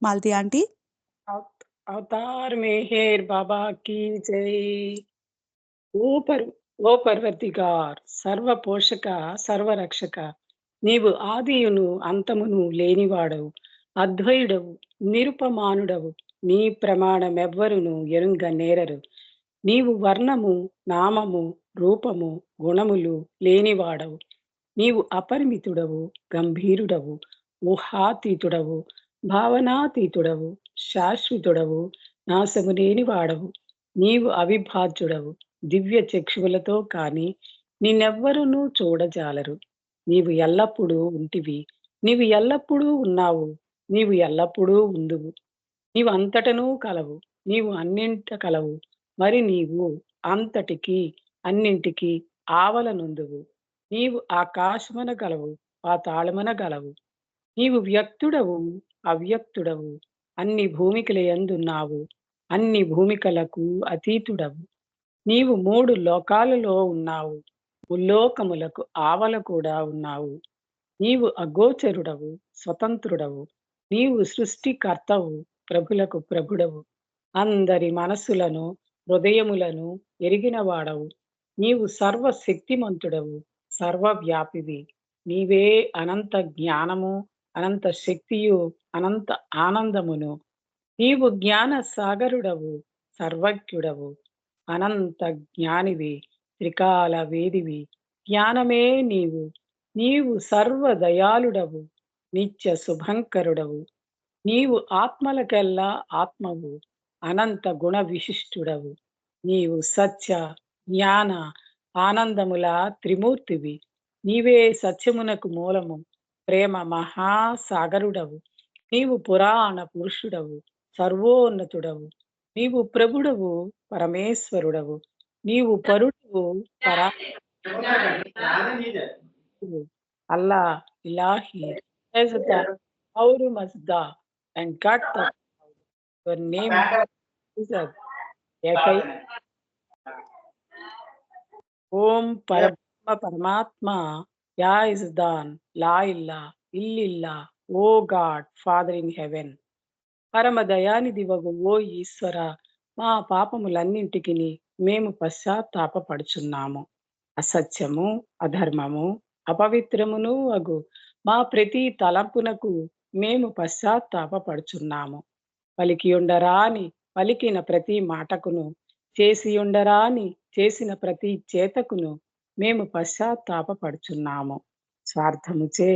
Malathi aunty. अवतार मेहर बाबा की जय। ఓ పర్ ఓ పర్వతిగార్ సర్వ పోషక సర్వరక్షక, నీవు ఆదియును అంతమును లేనివాడవు, అద్వయుడవు, నిరుపమానుడవు. నీ ప్రమాణమెవ్వరును ఎరుంగ నేరరు. నీవు వర్ణము, నామము, రూపము, గుణములు లేనివాడవు. నీవు అపరిమితుడవు, గంభీరుడవు, ఊహాతీతుడవు, భావనాతీతుడవు, శాశ్వతుడవు, నాశము లేనివాడవు. నీవు అవిభాజ్యుడవు. దివ్య చక్షువులతో కాని నిన్నెవ్వరునూ చూడజాలరు. నీవు ఎల్లప్పుడూ ఉంటివి. నీవు ఎల్లప్పుడూ ఉన్నావు. నీవు ఎల్లప్పుడూ ఉందువు. నీవు అంతటనూ కలవు. నీవు అన్నింట కలవు. మరి నీవు అంతటికి అన్నింటికి ఆవలనుందువు. నీవు ఆకాశమున గలవు, పాతాళమున గలవు. నీవు వ్యక్తుడవు, అవ్యక్తుడవు. అన్ని భూమికల యందున్నావు. అన్ని భూమికలకు అతీతుడవు. నీవు 3 లోకాలలో ఉన్నావు. ముల్లోకములకు ఆవల కూడా ఉన్నావు. నీవు అగోచరుడవు, స్వతంత్రుడవు. నీవు సృష్టికర్తవు, ప్రభులకు ప్రభుడవు. అందరి మనస్సులను, హృదయములను ఎరిగిన వాడవు. నీవు సర్వశక్తిమంతుడవు, సర్వవ్యాపివి. నీవే అనంత జ్ఞానము, అనంత శక్తియు, అనంత ఆనందమును. నీవు జ్ఞాన సాగరుడవు, సర్వజ్ఞుడవు, అనంత జ్ఞానివి, త్రికాల వేదివి. జ్ఞానమే నీవు. నీవు సర్వదయాళుడవు, నిత్య శుభంకరుడవు. నీవు ఆత్మలకెల్లా ఆత్మవు, అనంత గుణ విశిష్టుడవు. నీవు సత్య, జ్ఞాన, ఆనందముల త్రిమూర్తివి. నీవే సత్యమునకు మూలము, ప్రేమ మహాసాగరుడవు. నీవు పురాణ పురుషుడవు, సర్వోన్నతుడవు. నీవు ప్రభుడవు, పరమేశ్వరుడవు. నీవు పరుడవు, పరా అల్లా, ఇలాహి, ఔరు మజ్దా and got the your name is ఏకై ఓం పరబ్రహ్మ పరమాత్మ యా ఇస్ దాన్ లా ఇల్లా ఇల్లిల్లా O God Father in heaven. పరమ దయానిధివగు ఓ ఈశ్వర, మా పాపములన్నింటికి మేము పశ్చాత్తాపపడుచున్నాము. అసత్యము, అధర్మము, అపవిత్రమును అగు మా ప్రతి తలంపునకు మేము పశ్చాత్తాపపడుచున్నాము. పలికియుండరాని పలికిన ప్రతి మాటకును, చేసియుండరాని చేసిన ప్రతి చేతకును మేము పశ్చాత్తాపపడుచున్నాము. స్వార్థముచే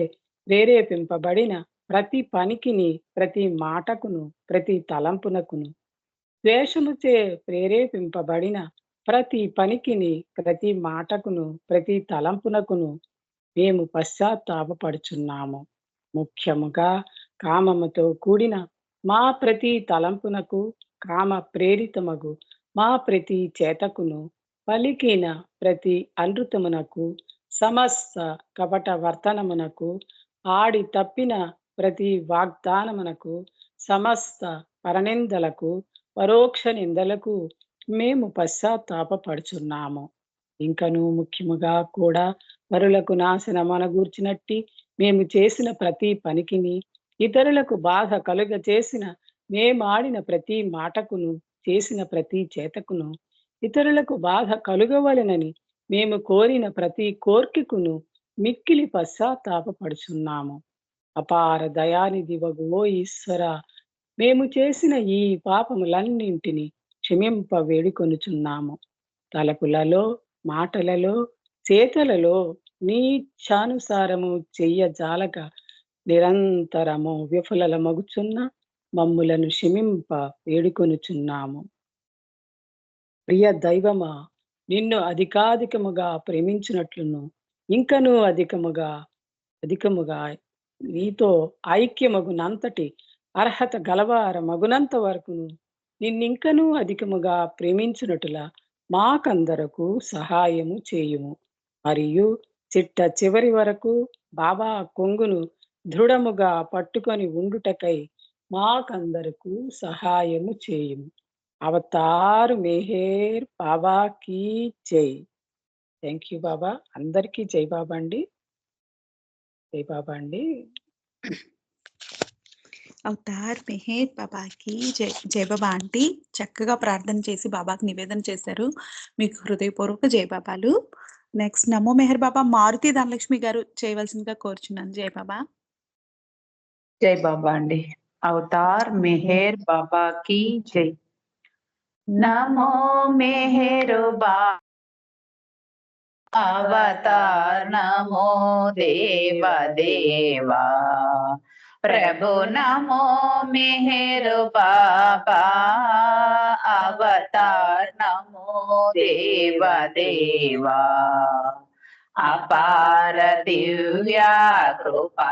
ప్రేరేపింపబడిన ప్రతి పనికిని, ప్రతి మాటకును, ప్రతి తలంపునకును, ద్వేషముచే ప్రేరేపింపబడిన ప్రతి పనికిని, ప్రతి మాటకును, ప్రతి తలంపునకును మేము పశ్చాత్తాపపడుచున్నాము. ముఖ్యముగా కామముతో కూడిన మా ప్రతి తలంపునకు, కామ ప్రేరితమగు మా ప్రతి చేతకును, పలికిన ప్రతి అనృతమునకు, సమస్త కపట వర్తనమునకు, ఆడి తప్పిన ప్రతి వాగ్దానమునకు, సమస్త పరనిందలకు, పరోక్ష నిందలకు మేము పశ్చాత్తాపపడుచున్నాము. ఇంకనూ ముఖ్యముగా కూడా పరులకు నాశనమనగూర్చినట్టి మేము చేసిన ప్రతి పనికిని, ఇతరులకు బాధ కలుగ చేసిన మేమాడిన ప్రతి మాటకును, చేసిన ప్రతి చేతకును, ఇతరులకు బాధ కలుగవలెనని మేము కోరిన ప్రతి కోర్కెకును మిక్కిలి పశ్చాత్తాపపడుచున్నాము. అపార దయానిధివగు ఓ ఈశ్వర, మేము చేసిన ఈ పాపములన్నింటినీ క్షమింప వేడుకొనుచున్నాము. తలపులలో, మాటలలో, చేతలలో నీ ఇచ్ఛానుసారము చెయ్యజాలక నిరంతరము విఫలమగుచున్న మమ్ములను క్షమింప వేడుకొనుచున్నాము. ప్రియ దైవమా, నిన్ను అధికాధికముగా ప్రేమించినట్లును ఇంకనూ అధికముగా నీతో ఐక్యమగునంతటి అర్హత గలవార మగునంత వరకును నిన్నింకనూ అధికముగా ప్రేమించినట్టులా మాకందరకు సహాయము చేయుము. మరియు చిట్ట చివరి వరకు బాబా కొంగును దృఢముగా పట్టుకొని ఉండుటకై మాకందరకు సహాయము చేయుము. అవతార్ మెహేర్ బాబా కీ జై. థ్యాంక్ యూ బాబా. అందరికీ జై బాబా అండి. జై బాబా అండి. అవతార్ మెహర్ బాబాకి జై. జై బాబా ఆంటీ చక్కగా ప్రార్థన చేసి బాబాకి నివేదన చేశారు. మీకు హృదయపూర్వక జై బాబాలు. నెక్స్ట్ నమో మెహర్ బాబా మారుతి ధనలక్ష్మి గారు చేయవలసిందిగా కోరుచున్నాను. జై బాబా. జై బాబా అండి. అవతార్ మెహర్ బాబా కి జై. నమో మెహర్ బాబా అవతార్ నమో దేవ దేవా प्रभु नमो मेहर बाबा अवतार नमो देव देवा अपार दिव्या कृपा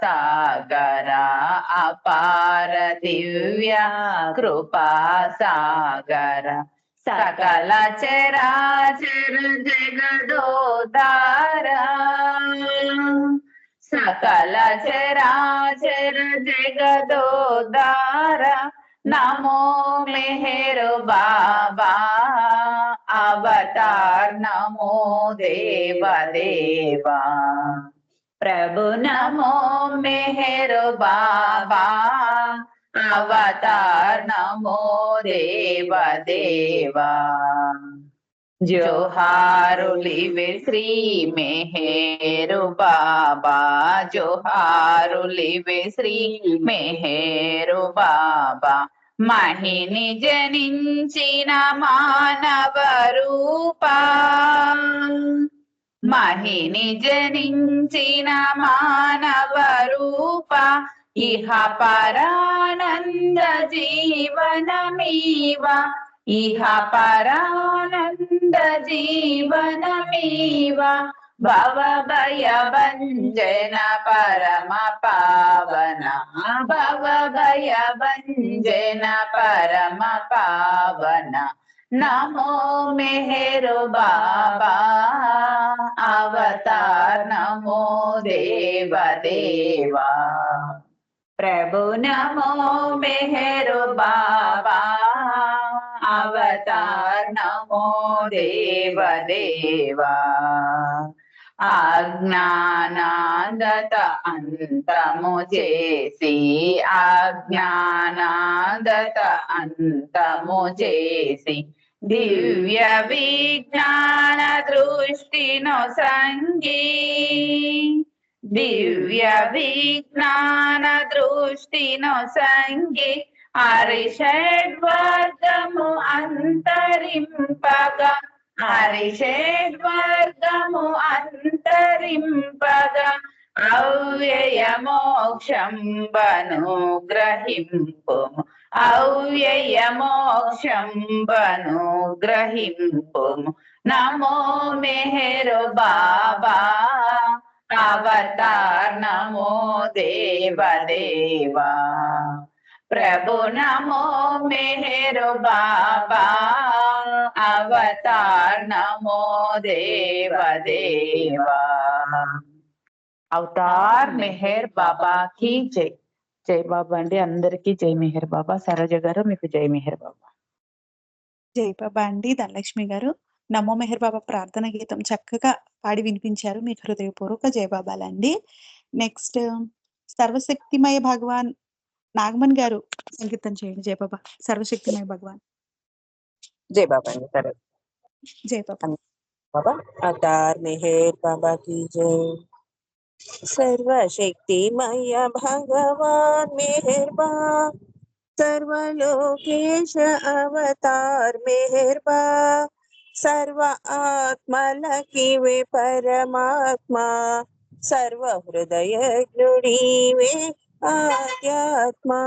सागरा अपार दिव्या कृपा सागरा सकल चराचर जगदोदारा सकल चराचर जगदोदारा नमो मेहर बाबा अवतार नमो देव देवा प्रभु नमो मेहर बाबा अवतार नमो देव देवा जोहारुलिवे श्री मेहरु बाबा जोहारुलिवे श्री मेहरु बाबा महिनि जनिंचिन मानव रूपा महिनि जनिंचिन मानव रूपा इह परानंद जीवनमीवा इह परानंद जीवनमीव भवभय भंजन परम पावन भवभय भंजन परम पावन नमो मेहर बाबा अवतार नमो देव देवा प्रभु नमो मेहर बाबा अवतार नमो देव देवा अज्ञानादत अंतमु चेसी अज्ञानादत अंतमु चेसी दिव्य विज्ञान दृष्टिनो संगी दिव्य विज्ञान दृष्टिनो संगी हरिषड्वर्गमु अंतरिंपगा हरिषड्वर्गमु अंतरिंपगा अव्यय मोक्षं बनुग्रहिंपुम् अव्यय मोक्षं बनुग्रहिंपुम् नमो मेहर बाबा अवतार नमो देव देवा प्रभु नमो मेहर बाबा अवतार नमो देव देवा అవతార్ మెహర్ బాబా కి జై. జై బాబా అండి. అందరికీ జై మెహర్ బాబా. సరోజ గారు మీకు జై మెహర్ బాబా. జై బాబా అండి ధనలక్ష్మి గారు. నమో మెహర్ బాబా ప్రార్థన గీతం చక్కగా పాడి వినిపించారు. మీకు హృదయపూర్వక జై బాబాలండి. నెక్స్ట్ సర్వశక్తిమయ భగవాన్ నాగమన్ గారు సంకీర్తన చేయండి. జై బాబా. సర్వశక్తిమయ భగవాన్. जय बाबा ने तरफ జై బాబా. बाबा अवतार मेहर बाबा की जय। सर्वशक्तिमय भगवान मेहरबा सर्वलोकेश अवतार मेहरबा सर्व आत्मलकी वे परमात्मा सर्व हृदय नुड़ीवे आध्यात्मा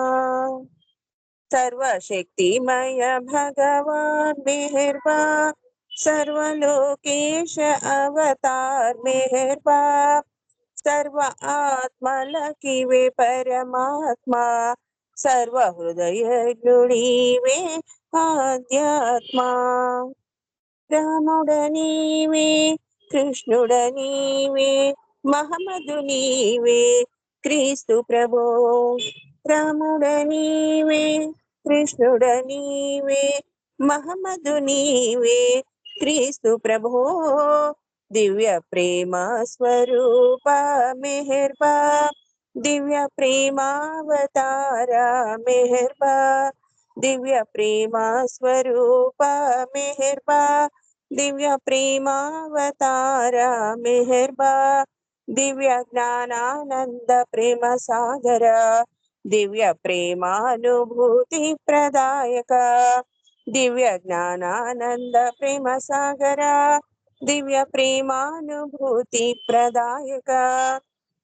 सर्वशक्तिमय भगवान मेहरबा सर्वलोकेश अवतार मेहरबा सर्व आत्मलकी वे परमात्मा सर्व हृदय नुड़ीवे आध्यात्मा रामुडनीवे कृष्णुडनीवे महमदुनीवे क्रीस्तु प्रभो रामुडनीवे कृष्णुडनीवे महमदुनीवे क्रीस्तु प्रभो दिव्य प्रेम स्वरूप मेहरबा दिव्य प्रेमावतार मेहरबा, दिव्य प्रेमा स्वरूप मेहरबा, दिव्य प्रेमावतार मेहरबा, दिव्य ज्ञानानंद प्रेम सागर, दिव्य प्रेमानुभूति प्रदायक, दिव्य ज्ञानानंद प्रेम सागर, दिव्य प्रेमानुभूति प्रदायक,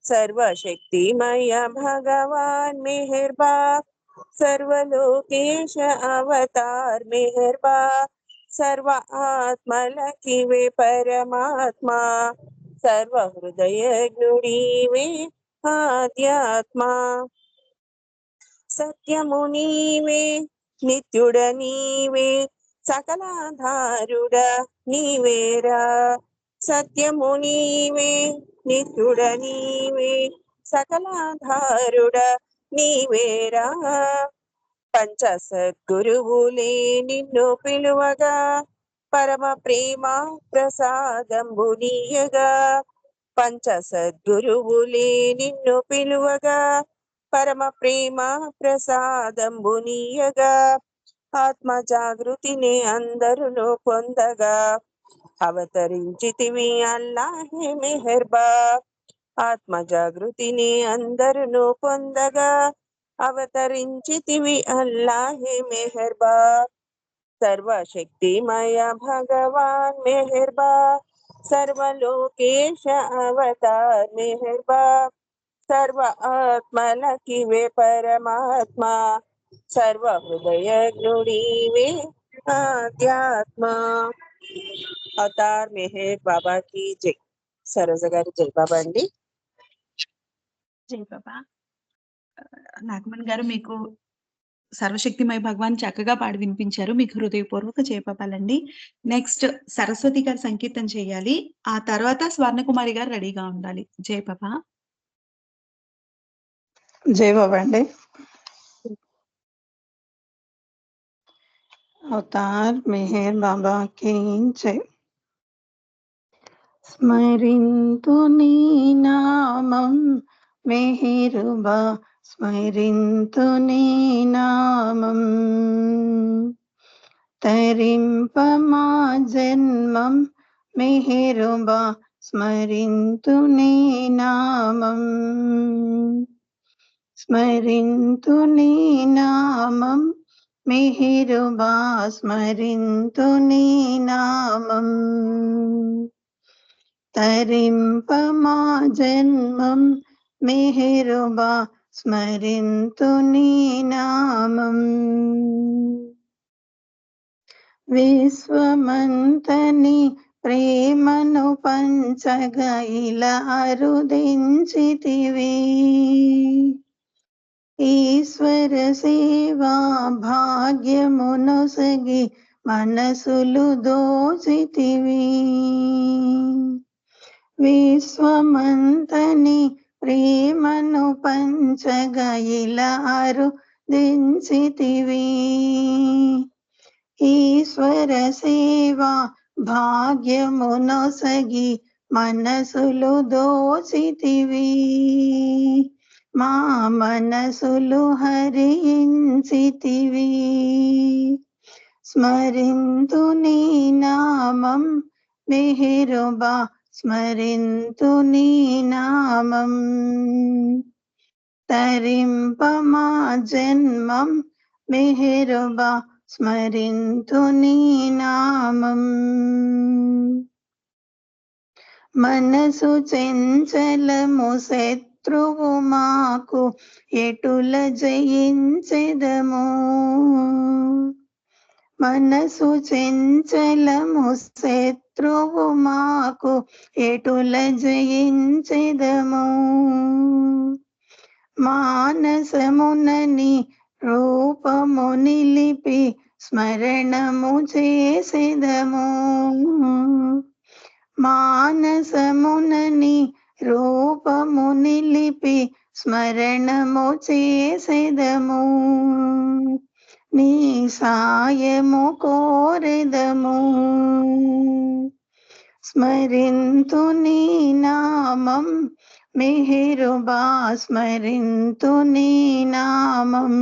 सर्वशक्तिमय भगवान मेहरबा, सर्वलोकेश अवतार मेहरबा, सर्व आत्मलकिवे परमात्मा, सर्व हृदय नुडिवे आध्यात्मा, సత్యము నీవే నిత్యుడ నీవే సకలాధారుడ నీవేరా, సత్యము నీవే నిత్యుడ నీవే సకలాధారుడ నీవేరా, పంచ సద్గురువులే నిన్ను పిలువగా పరమ ప్రేమ ప్రసాదంబునీయగా, పంచ సద్గురువులే నిన్ను పిలువగా పరమ ప్రేమ ప్రసాదంబునీయగా, ఆత్మ జాగృతిని అందరును పొందగా అవతరించితివి అల్లాహే మెహర్బా, ఆత్మ జాగృతిని అందరును పొందగా అవతరించితివి అల్లాహే మెహర్బా, सर्वशक्तिमय भगवान मेहरबा, सर्वलोकेश अवतार मेहरबा, सर्व आत्मलकिवे परमात्मा, सर्व हृदय नुडिवे आध्यात्मा. అవతార్ మెహర్ బాబా కి జై. సరోజ గారు జై బాబా అండి. జై బాబా. నాగమణి గారు మీకు సర్వశక్తిమయ భగవాన్ చక్కగా పాడి వినిపించారు. మీకు హృదయపూర్వక జయబాబాలండి. నెక్స్ట్ సరస్వతి గారు సంకీర్తన చేయాలి. ఆ తర్వాత స్వర్ణకుమారి గారు రెడీగా ఉండాలి. జై బాబా. జై బాబా అండి. అవతార్ మెహర్ బాబా కి జై. స్మరింతు నీ నామం మెహరుబా, స్మరింతు నీ నామం, తరింప మా జన్మం మెహరుబా, స్మరింతు నీ నామం, స్మరింతు నీ నామం మెహరుబా, స్మరింతు నీ నామం, తరింప మా జన్మం మెహరుబా, స్మరింతు నీ నామం, విశ్వమంతని ప్రేమను పంచగా ఇలా అరుదించితివి, ఈశ్వర సేవా భాగ్యమునొసగి మనసులు దోచితివి, విశ్వమంతని ప్రేమను పంచగా ఇలా అరుదించితివి, ఈశ్వర సేవా భాగ్యమునొసగి మనసులు దోచితివి, మా మనసులు హరించితివి, స్మరింతు నీ నామం మెహరుబా, స్మరింతు నీ నామం, తరింప మా జన్మం మెహరుబా, స్మరింతు నీ నామం, మనసు చెంచలము శత్రువు మాకు ఎటుల జయించెదము, మనసు చెంచలము శత్రువు మాకు ఎటుల జయించెదము, మానసమునని రూపము నిలిపి స్మరణము చేసెదము, మానసమునని రూపము నిలిపి స్మరణము చేసెదము, నీ సాయము కోరెదము, స్మరింతు నీ నామం మెహరుబా స్మరింతు నీ నామం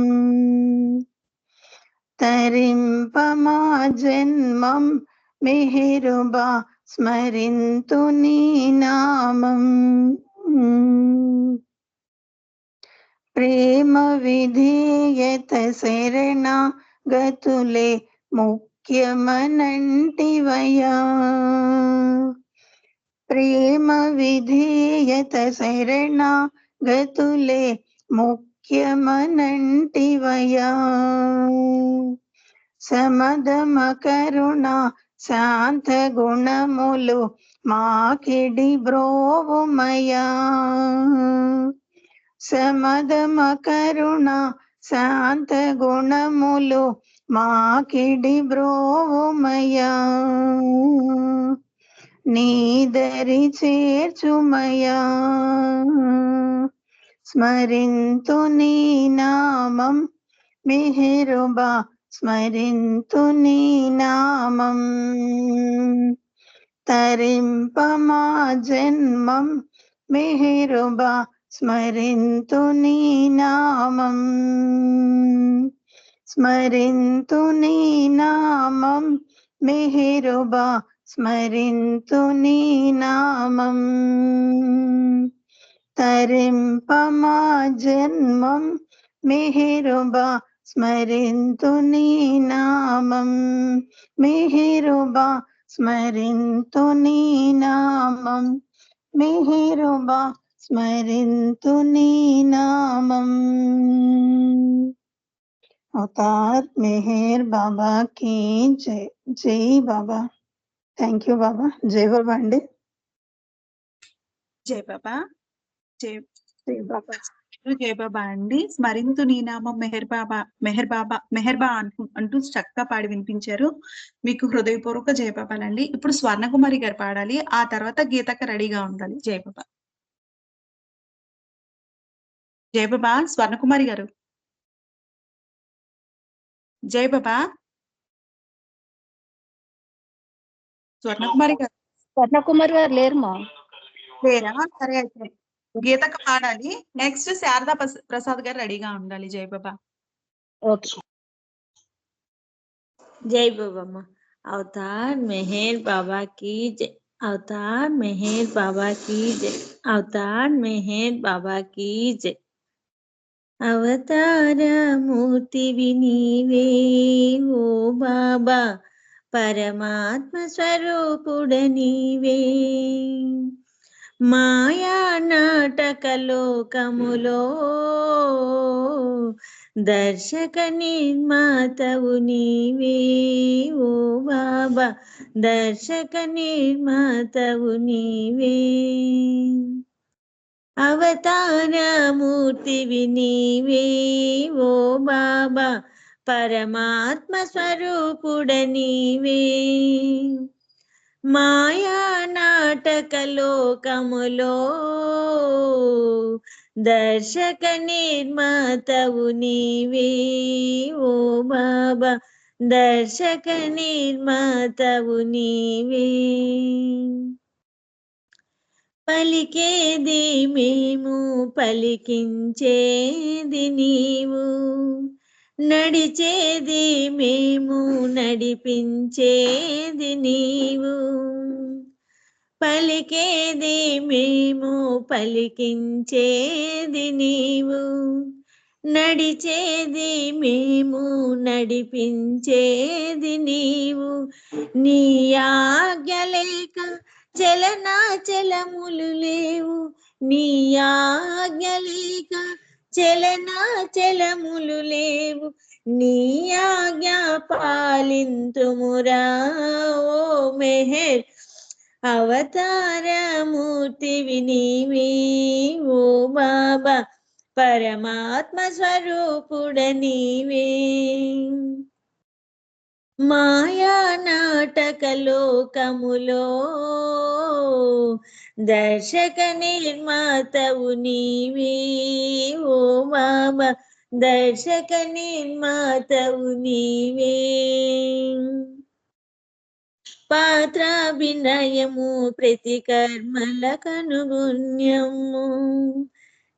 తరింపమా జన్మం మెహరుబా స్మరింతు నీ నామం ప్రేమ విధేయత శరణ గతులే ముఖ్యమనంటివయా ప్రేమ విధేయత శరణ గతులే ముఖ్యమనంటివయా సమదమ కరుణ శాంత గుణములు మాకిడి బ్రోవుమయా సమదమ కరుణ శాంత గుణములు మాకిడి బ్రోవుమయా నీదరి చేర్చుమయా స్మరింతు నీ నామం మెహరుబా స్మరింతు నీ నామం తరింపమా జన్మం మెహరుబా స్మరింతు నీ నామం స్మరింతు నీ నామం మెహరుబా స్మరింతు నీ నామం తరింపమా జన్మం మెహరుబా స్మరింతు నీ నామం మెహరుబా స్మరింతు నీ నామం మెహరుబా స్మరింతు నీ నామం అవతార్ మెహర్ బాబా की जय जय बाबा థ్యాంక్ యూ బాబా జై బాబా అండి జై బాబా జై జై బాబా జై బాబా అండి. స్మరింతు నీ నామం మెహర్బా అంటూ చక్కగా పాడి వినిపించారు. మీకు హృదయపూర్వక జై బాబాలండి. ఇప్పుడు స్వర్ణకుమారి గారు పాడాలి. ఆ తర్వాత గీతక్క రెడీగా ఉండాలి. జై బాబా. జై బాబా స్వర్ణకుమారి గారు. జై బాబా స్వర్ణకుమారి గారు స్వర్ణకుమారి గారు లేరుమా? లేరా? సరే అయితే గీతక్క పాడాలి. నెక్స్ట్ శారదా ప్రసాద్ గారు రెడీగా ఉండాలి. జై బాబా. ఓకే. जय बाबा माँ। अवतार मेहर बाबा की जय। अवतार मेहर बाबा की जय। अवतार मेहर बाबा की जय। అవతార మూర్తివి నీవే ఓ బాబా పరమాత్మ స్వరూపుడ నీవే మాయా నాటక లోకములో దర్శక నిర్మాతవు నీవే ఓ బాబా దర్శక నిర్మాతవు నీవే అవతార మూర్తివి నీవే ఓ బాబా పరమాత్మ స్వరూపుడ నీవే మాయా నాటక లోకములో దర్శక నిర్మాతవు నీవే ఓ బాబా దర్శక నిర్మాతవు నీవే పలికేది మేము పలికించేది నీవు నడిచేది మేము నడిపించేది నీవు పలికేది మేము పలికించేది నీవు నడిచేది మేము నడిపించేది నీవు నీ ఆజ్ఞ లేక చలనాచలములు లేవు నీ ఆజ్ఞ లేక చలనాచలములు లేవు నీ ఆజ్ఞ పాలింతుమురా ఓ మెహర్ అవతార మూర్తివి నీవే ఓ బాబా పరమాత్మ స్వరూపుడ నీవే మాయా నాటక లోకములో దర్శక నిర్మాతవు నీవే ఓ బాబా దర్శక నిర్మాతవు నీవే పాత్రాభినయము ప్రతి కర్మలకనుగుణ్యము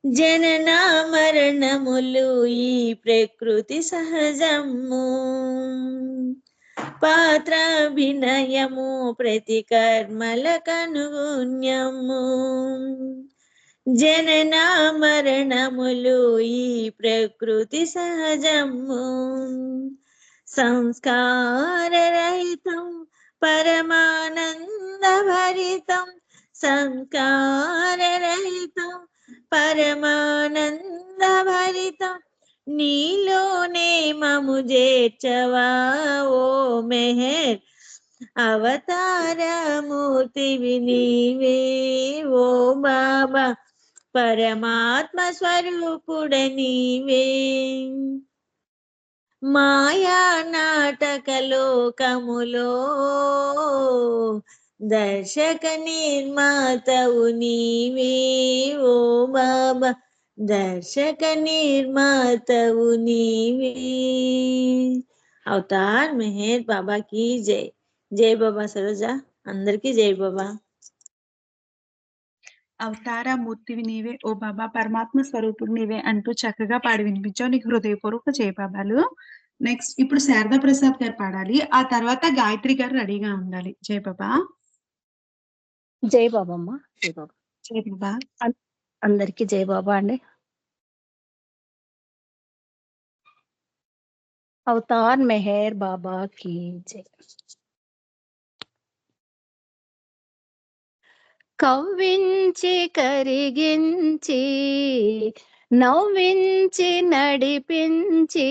జనన మరణములు ఈ ప్రకృతి సహజము పాత్రాభినయము ప్రతి కర్మలకనుగుణ్యము జనన మరణములు ఈ ప్రకృతి సహజము సంస్కారరహితం పరమానందభరితం సంస్కారరహితం పరమానందభరితం నీలోనే మము చేర్చవా ఓ మెహర్ అవతారమూర్తివి నీవే ఓ బాబా పరమాత్మ స్వరూపుడ నీవే మాయా నాటక లోకములో దర్శక నిర్మాతవు నీవే ఓ బాబా దర్శక నిర్మాతవు నీవే అవతార్ మెహర్ బాబా की జై జై బాబా సరోజ అందరికీ జై బాబా అవతార మూర్తివి నీవే ఓ బాబా పరమాత్మ స్వరూపుడు నీవే అంటూ చక్కగా పాడి వినిపించావు. నీకు హృదయపూర్వక జయబాబాలు. నెక్స్ట్ ఇప్పుడు శారదా ప్రసాద్ గారు పాడాలి. ఆ తర్వాత గాయత్రి గారు రెడీగా ఉండాలి. జయ బాబా. జై బాబమ్మ. జై బాబా. జయ బాబా. అందరికీ జై బాబా అండి. అవతార్ మెహర్ బాబా की జై. కవ్వించి కరిగించి నవ్వించి నడిపించి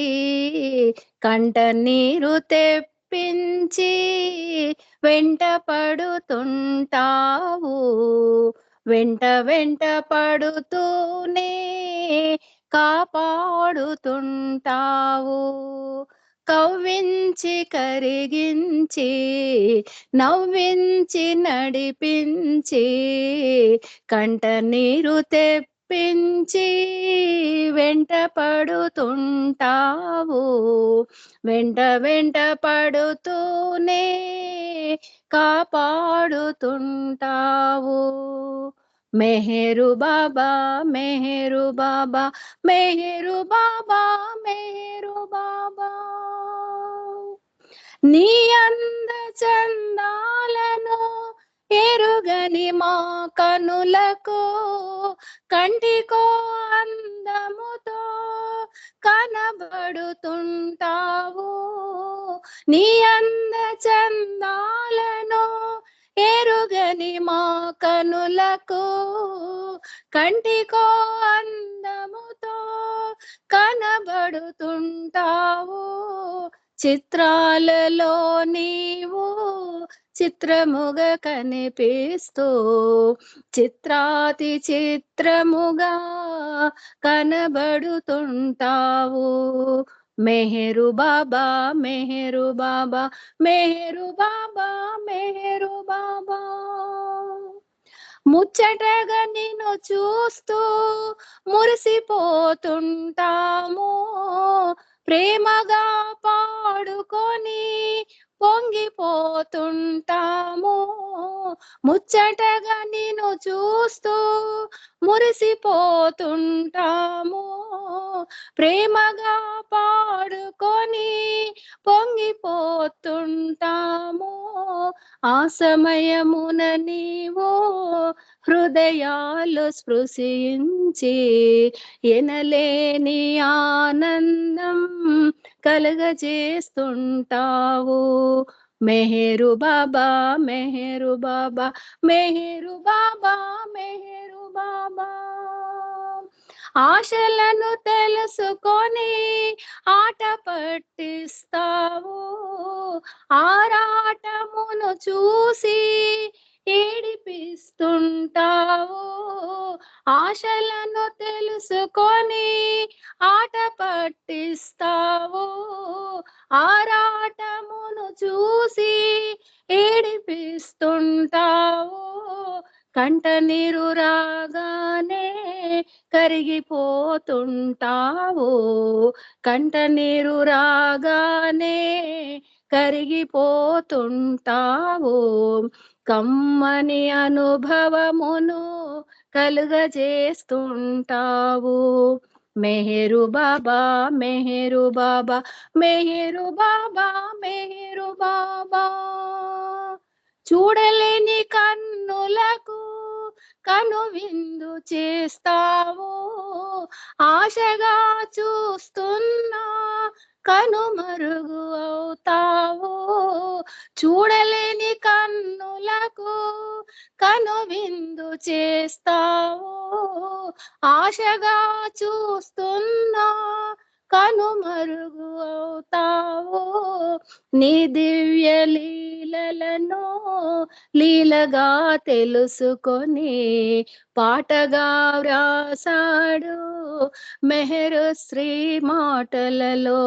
కంట నీరు తెప్పించి వెంట పడుతుంటావు వెంట వెంట పడుతూనే కాపాడుతుంటావు కవ్వించి కరిగించి నవ్వించి నడిపించి కంట నీరు తెప్పించి వెంట పడుతుంటావు వెంట వెంట పడుతూనే కాపాడుతుంటావు మెహరు బాబా మెహరు బాబా మెహరు బాబా మెహరు బాబా నీ అంద చందాలను ఎరుగని మా కనులకు కంటికో అందముతో కనబడుతుంటావు నీ అంద చందాలను ఎరుగని మా కనులకు కంటికో అందముతో కనబడుతుంటావు చిత్రాలలో నీవు చిత్రముగా కనిపిస్తూ చిత్రాతి చిత్రముగా కనబడుతుంటావు మెహరు బాబా మెహరు బాబా మెహరు బాబా మెహరు బాబా ముచ్చటగా నిన్ను చూస్తూ మురిసిపోతుంటాము ప్రేమగా పాడుకొని పొంగిపోతుంటాము ముచ్చటగా నిన్ను చూస్తూ మురిసిపోతుంటాము ప్రేమగా పాడుకొని పొంగిపోతుంటాము ఆ సమయమున నీవు హృదయాలు స్పృశించి ఎనలేని ఆనందం కలగజేస్తుంటావు మెహరు బాబా మెహరు బాబా మెహరు బాబా మెహరు బాబా ఆశలను తెలుసుకొని ఆట పట్టిస్తావు ఆరాటమును చూసి ఏడిపిస్తుంటావు ఆశలను తెలుసుకొని ఆట పట్టిస్తావు ఆరాటమును చూసి ఏడిపిస్తుంటావు కంట నీరు రాగానే కరిగిపోతుంటావు కంట నీరు రాగానే కరిగిపోతుంటావు. కమ్మని అనుభవమును కలుగజేస్తుంటావు. మెహరు బాబా, మెహరు బాబా, మెహరు బాబా, మెహరు బాబా. చూడలేని కన్నులకు కనువిందు చేస్తావు. ఆశగా చూస్తున్నా కనుమరుగు అవుతావు. చూడలేని కన్నులకు కనువిందు చేస్తావు. ఆశగా చూస్తున్నా కనుమరుగు అవుతావు. నీ దివ్య లీలలను లీలగా తెలుసుకొని పాటగా వ్రాసాడు మెహరు శ్రీ మాటలలో.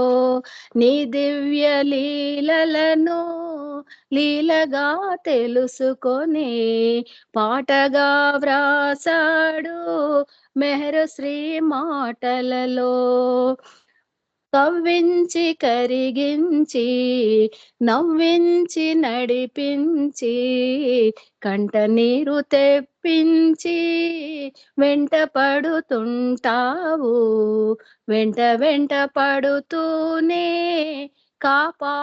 నీ దివ్య లీలలను లీలగా తెలుసుకొని పాటగా వ్రాసాడు మెహరు శ్రీ మాటలలో. కవ్వించి కరిగించి నవ్వించి నడిపించి కంట నీరు తెప్పించి వెంట పడుతుంటావు. వెంట వెంట పడుతూనే కాపాడుతుంటావు.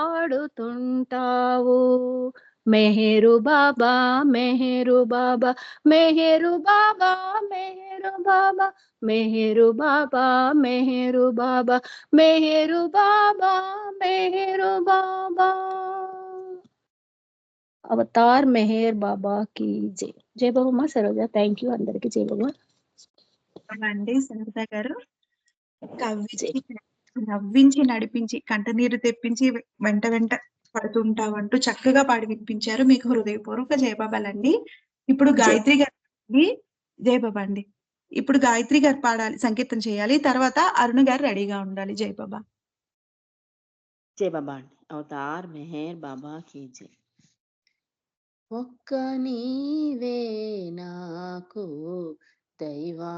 మెహరు బాబా, మెహరు బాబా, మెహరు బాబా, మెహరు బాబా, మెహరు బాబా, మెహరు బాబా, మెహరు బాబా, మెహరు బాబా. అవతార్ మెహర్ బాబా కి జై. జై బాబా మా సరోజ. థ్యాంక్ యూ అందరికి. జై బాబా. అండి సరిత గారు, కవ్వించి నవ్వించి నడిపించి కంటనీరు తెప్పించి వెంట వెంట పడుతుంటావంటూ చక్కగా పాడి వినిపించారు. మీకు హృదయపూర్వక జయబాబాలండి. ఇప్పుడు గాయత్రి గారు జయబాబా అండి. ఇప్పుడు గాయత్రి గారు పాడాలి, సంకీర్తన చేయాలి. తర్వాత అరుణ్ గారు రెడీగా ఉండాలి. జయబాబా. జై బాబా అండి. అవతార్ మెహర్ బాబా కీ జై. ఒక్క నీవే నాకు దైవానివయ్యా,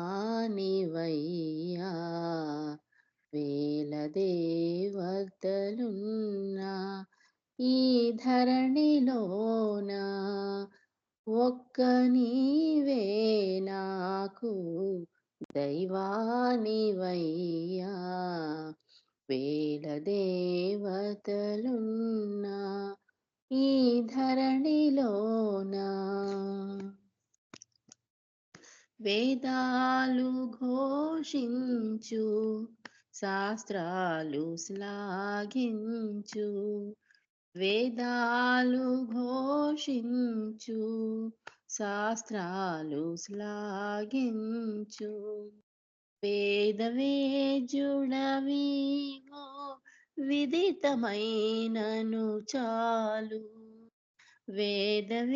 వేల దేవతలున్నా ఈ ధరణిలోన. ఒక్క నీవే నాకు దైవానివయ్యా, వేల దేవతలున్నా ఈ ధరణిలోన. వేదాలు ఘోషించు శాస్త్రాలు శ్లాఘించు, వేదాలు ఘోషించు శాస్త్రాలు శ్లాఘించు. వేదవేద్యుడవీవో విదితమైనను చాలు, వేదవేద్యుడవీవో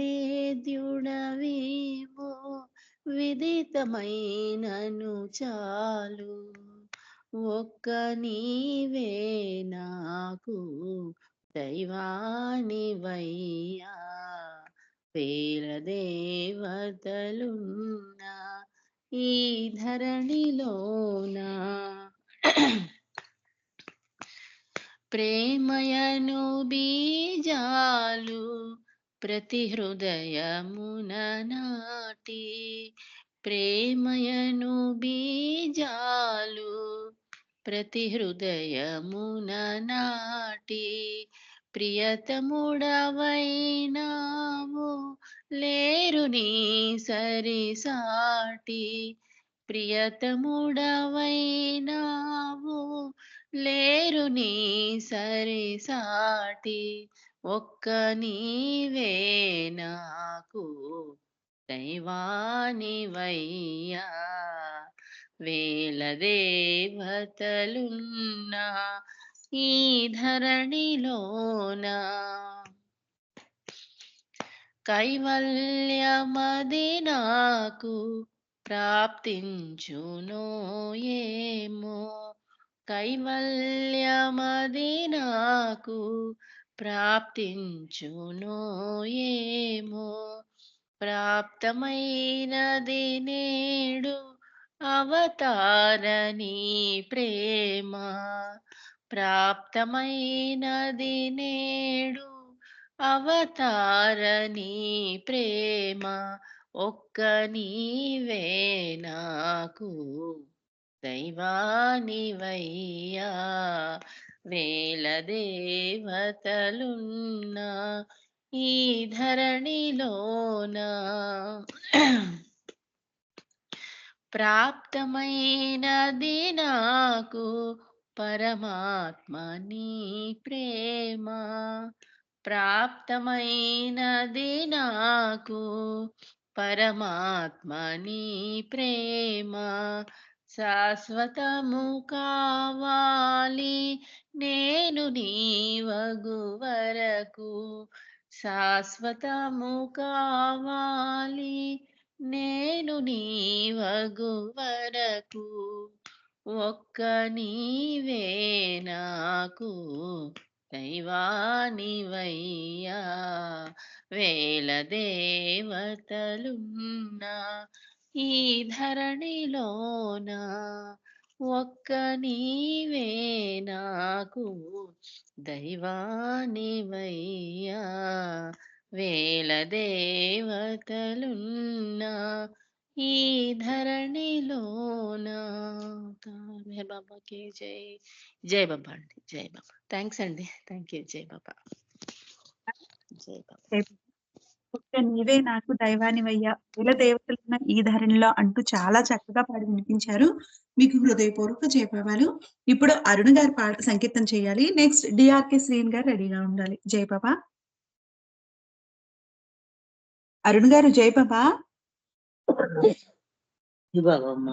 విదితమైనను చాలు. ఒక్క నీవే నాకు దైవానివయ్యా, వేల దేవతలున్నా ఈ ధరణిలోన. ప్రేమయను బీజాలు ప్రతి హృదయమున నాటి, ప్రేమయను బీజాలు ప్రతి హృదయమున నాటి. ప్రియతముడవైనావు లేరు నీ సరిసాటి, ప్రియతముడవైనావు లేరు నీ సరిసాటి. ఒక్క నీవే నాకు దైవానివయ్యా, వేల దేవతలున్నా ఈ ధరణిలోన. కైవల్యమది నాకు ప్రాప్తించునో ఏమో, కైవల్యమది నాకు ప్రాప్తించునో ఏమో. ప్రాప్తమైనది నేడు అవతారని ప్రేమ, ప్రాప్తమైనది నేడు అవతారని ప్రేమ ఒక్క నీవే నాకు దైవానివయ్యా వేల దేవతలున్నా ఈ ధరణిలోన ప్రాప్తమైనది నాకు పరమాత్మ నీ ప్రేమ ప్రాప్తమైనది నాకు పరమాత్మ నీ ప్రేమ శాశ్వతము కావాలి నేను నీవగు వరకు శాశ్వతము కావాలి నేను నీవగు వరకు ఒక్క నీవే నాకు దైవానివయ్యా వేల దేవతలున్నా ఈ ధరణిలోన ఒక్క నీవే నాకు దైవానివయ్యా వేల దేవతలున్నా ఈ ధరణిలోన మెహర్ బాబాకి జై. జై బాబా అండి, జై బాబా. థ్యాంక్స్ అండి, థ్యాంక్ యూ. జై బాబా, జై బాబా. ఒక్క నీవే నాకు దైవానివయ్యా వేల దేవతలున్న ఈ ధరణిలో అంటూ చాలా చక్కగా పాడి వినిపించారు. మీకు హృదయపూర్వక జయబాబాలు. ఇప్పుడు అరుణ్ గారు సంకీర్తన చేయాలి. నెక్స్ట్ డిఆర్కే శ్రీన్ గారు రెడీగా ఉండాలి. జై బాబా. అరుణ్ గారు జై బాబా.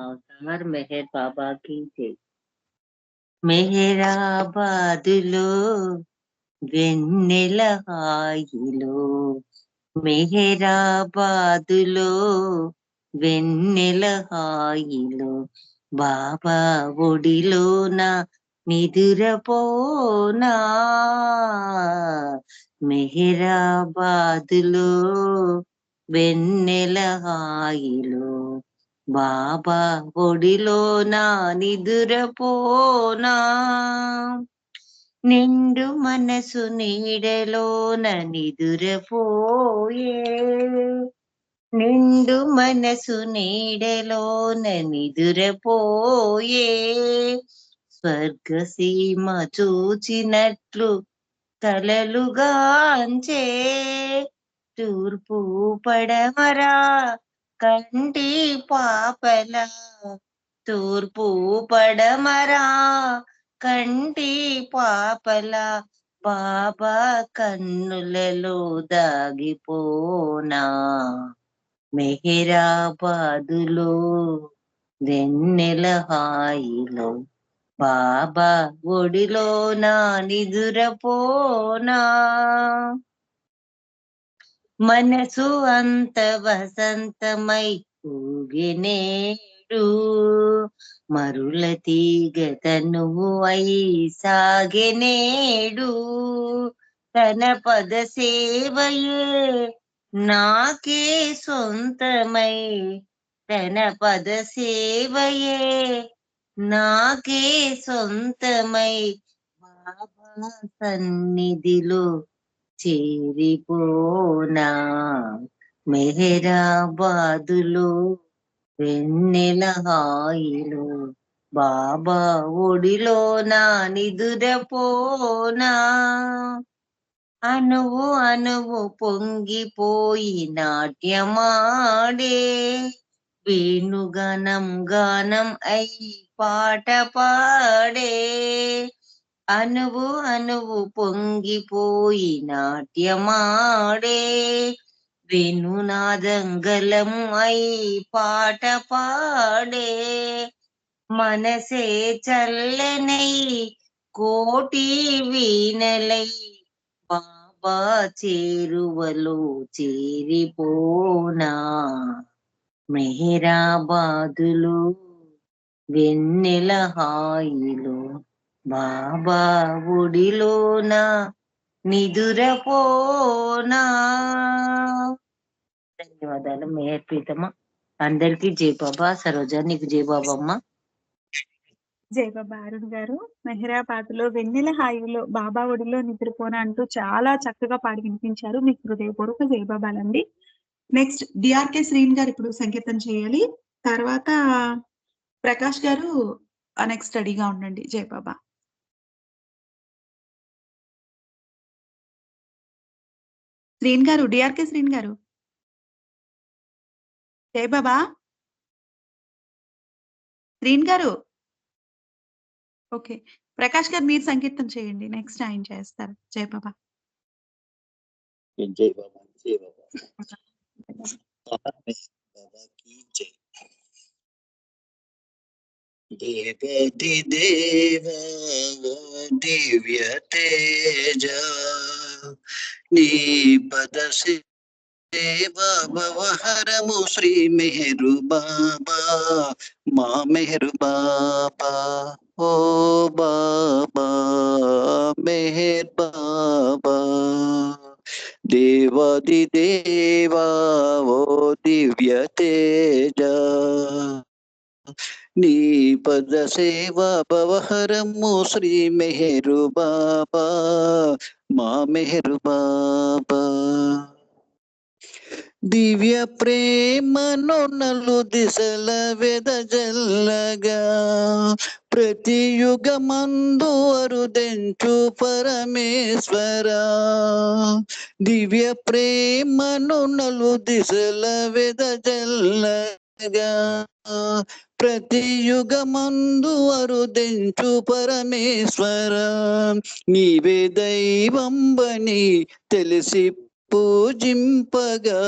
అవతార్ మెహర్ బాబాకి జై. మెహరాబాదులో వెన్నెల హాయిలో మెహరాబాదులో వెన్నెల హాయిలో బాబా ఒడిలోన నిదురపోనా మెహరాబాదులో వెన్నెల హాయిలో బాబా ఒడిలోన నిదురపోనా నిండు మనసు నీడలోన నిదురపోయే నిండు మనసు నీడలోన నిదురపోయే స్వర్గసీమ చూచినట్లు కలలుగాంచే తూర్పు పడమరా కంటి పాపల తూర్పు పడమరా కంటి పాపల బాబా కన్నులలో దాగిపోనా మెహరాబాదులో వెన్నెల హాయిలో బాబా ఒడిలో నా నిదురపోనా మనసు అంత వసంతమై ఊగినేడు మరుల తీగ తనువు అయి సాగెనేడు తన పద సేవయే నాకే సొంతమై తన పద సేవయే నాకే సొంతమై బాబా సన్నిధిలో చేరిపోనా మెహరాబాదులో వెన్నెల హాయిలో బాబా ఒడిలో నా నిదురపోనా అనువు అనువు పొంగిపోయి నాట్యమాడే వేణుగానం గానం అయి పాట పాడే అనువు అనువు పొంగిపోయి నాట్యమాడే వేణునాదంగలం అయి పాట పాడే మనసే చల్లనై కోటి వీణలై బాబా చేరువలో చేరిపోనా మెహరాబాదులో వెన్నెల హాయిలో బాబా ఒడిలోన నిదురపోనా. ధన్యవాదాలు మెహర్ ప్రీతమ్మ. అందరికీ జై బాబా. సరోజా నీకు జై బాబమ్మ. జై బాబా అరుణ్ గారు. మెహరాబాద్లో వెన్నెల హాయిలో బాబా ఒడిలో నిద్రపోన అంటూ చాలా చక్కగా పాడి వినిపించారు. మీకు హృదయపూర్వక జై బాబాలండి. నెక్స్ట్ డిఆర్కే శ్రీన్ గారు ఇప్పుడు సంకీర్తన చేయాలి. తర్వాత ప్రకాష్ గారు నెక్స్ట్ రెడీగా ఉండండి. జై బాబా. శ్రీన్ గారు, డిఆర్కే శ్రీన్ గారు. జై బాబా. శ్రీన్ గారు. ఓకే. ప్రకాష్ గారు మీరు సంకీర్తన చేయండి. నెక్స్ట్ ఆయన చేస్తారు. జై బాబా. జై బాబా, జై బాబా. బాబా की जय. देवाति देवा वो दिव्य तेज नी पद सेवा भवहरमु श्री मेहरु बाबा మా మెహరు బాబా ఓ బాబా మెహర్ బాబా దేవాది దేవా ఓ దివ్య తేజ నీ పద సేవ భవహరము శ్రీ మెహరు బాబా మా మెహరు బాబా దివ్య ప్రేమను నలు దిశల వెదజల్లగా ప్రతి యుగమందు అరుదెంచు పరమేశ్వర దివ్య ప్రేమను నలు దిశల వెదజల్లగా ప్రతి యుగమందు అరుదెంచు పరమేశ్వర నీవే దైవంబని తెలిసి పూజింపగా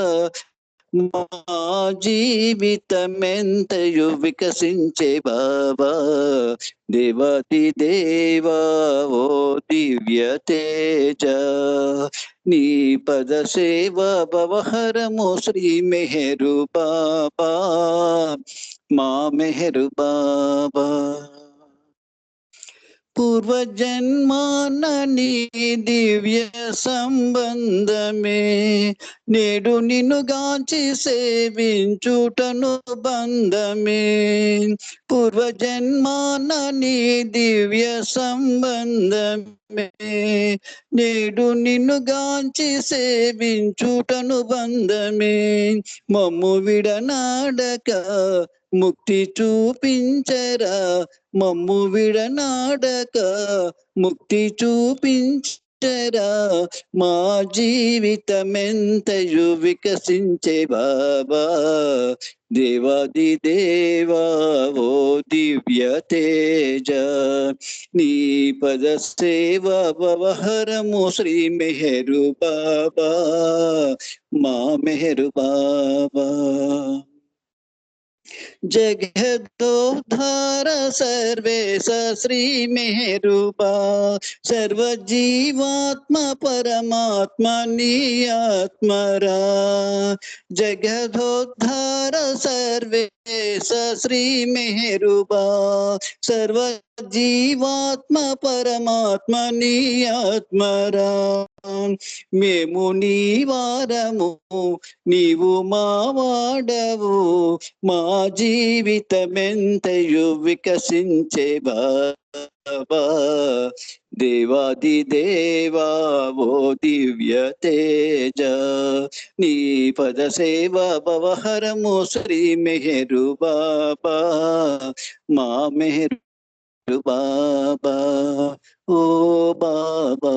మా జీవితమెంతయు వికసించే బాబా దేవాతి దేవా ఓ దివ్య తేజ నీ పద సేవ భవహరము శ్రీ మెహరు బాబా మా మెహరు బాబా పూర్వజన్మాన నీ దివ్య సంబంధమే నేడు నిన్ను గాంచి సేవించుటను బంధమే పూర్వజన్మాన నీ దివ్య సంబంధమే నేడు నిన్ను గాంచి సేవించుటను బంధమే మమ్ము విడనాడక ముక్తి చూపించరా మమ్ము విడనాడక ముక్తి చూపించరా మా జీవితమెంతయు వికసించే బాబా దేవాది దేవా ఓ దివ్య తేజ నీ పద సేవ భవహరము శ్రీ మెహరు బాబా మా మెహరు బాబా జగదోద్ధార సర్వేశ శ్రీ మెహరుబా సర్వజీవాత్మ పరమాత్మ నీ ఆత్మరా జగదోద్ధార సర్వేశ శ్రీ మెహరుబా సర్వజీవాత్మ పరమాత్మ నీ ఆత్మరా మేము నీ వారము నీవు మా వాడవు మా జీవితమెంతయు వికసించే బాబా దేవాది దేవా ఓ దివ్య తేజ నీ పద సేవ భవహరము శ్రీ మెహరు బాబా మా మెహరు బాబా ఓ బాబా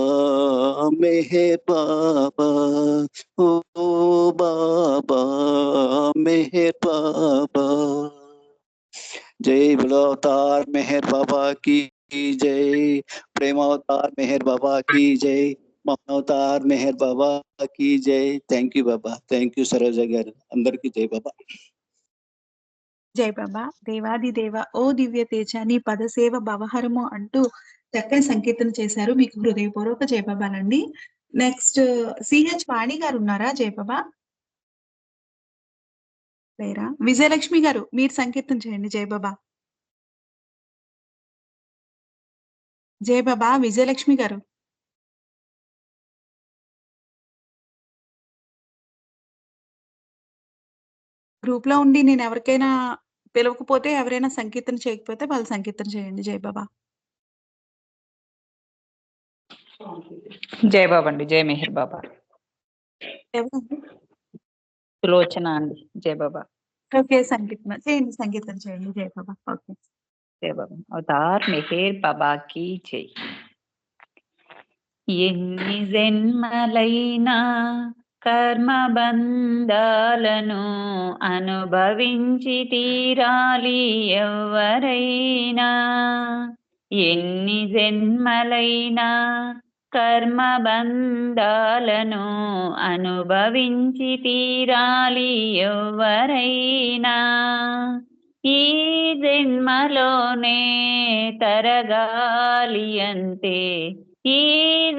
మెహర్ బాబా ఓ బాబా మెహర్ బాబా జై बोलो अवतार मेहर बाबा की जय प्रेम अवतार मेहर बाबा की जय अवतार मेहर बाबा की जय thank you Baba thank you Saroja గారు అందరికీ జై బాబా జై బాబా. దేవాది దేవ ఓ దివ్య తేజ నీ పదసేవ భవహరము అంటూ చక్కని సంకీర్తన చేశారు. మీకు హృదయపూర్వక జై బాబాలండి. నెక్స్ట్ సిహెచ్ వాణి గారు ఉన్నారా? జై బాబా లేరా? విజయలక్ష్మి గారు మీరు సంకీర్తన చేయండి. జై బాబా. జై బాబా విజయలక్ష్మి గారు. గ్రూప్ లో ఉండి నేను ఎవరికైనా పిలవకపోతే ఎవరైనా సంకీర్తన చేయకపోతే వాళ్ళు సంకీర్తన చేయండి. జై బాబా. జై బాబా అండి. జై మెహర్ బాబా. ఎవరండి? సులోచన అండి. జై బాబా. ఓకే, సంకీర్తన చేయండి. సంకీర్తన చేయండి. జై బాబా. ఓకే. జై బాబా. అవతార్ మెహర్ బాబాకి జై. ఎన్ని జన్మలైనా కర్మబంధాలను అనుభవించి తీరాలి ఎవరైనా. ఎన్ని జన్మలైనా కర్మబంధాలను అనుభవించి తీరాలి ఎవరైనా. ఈ జన్మలోనే తరగాలి అంతే, ఈ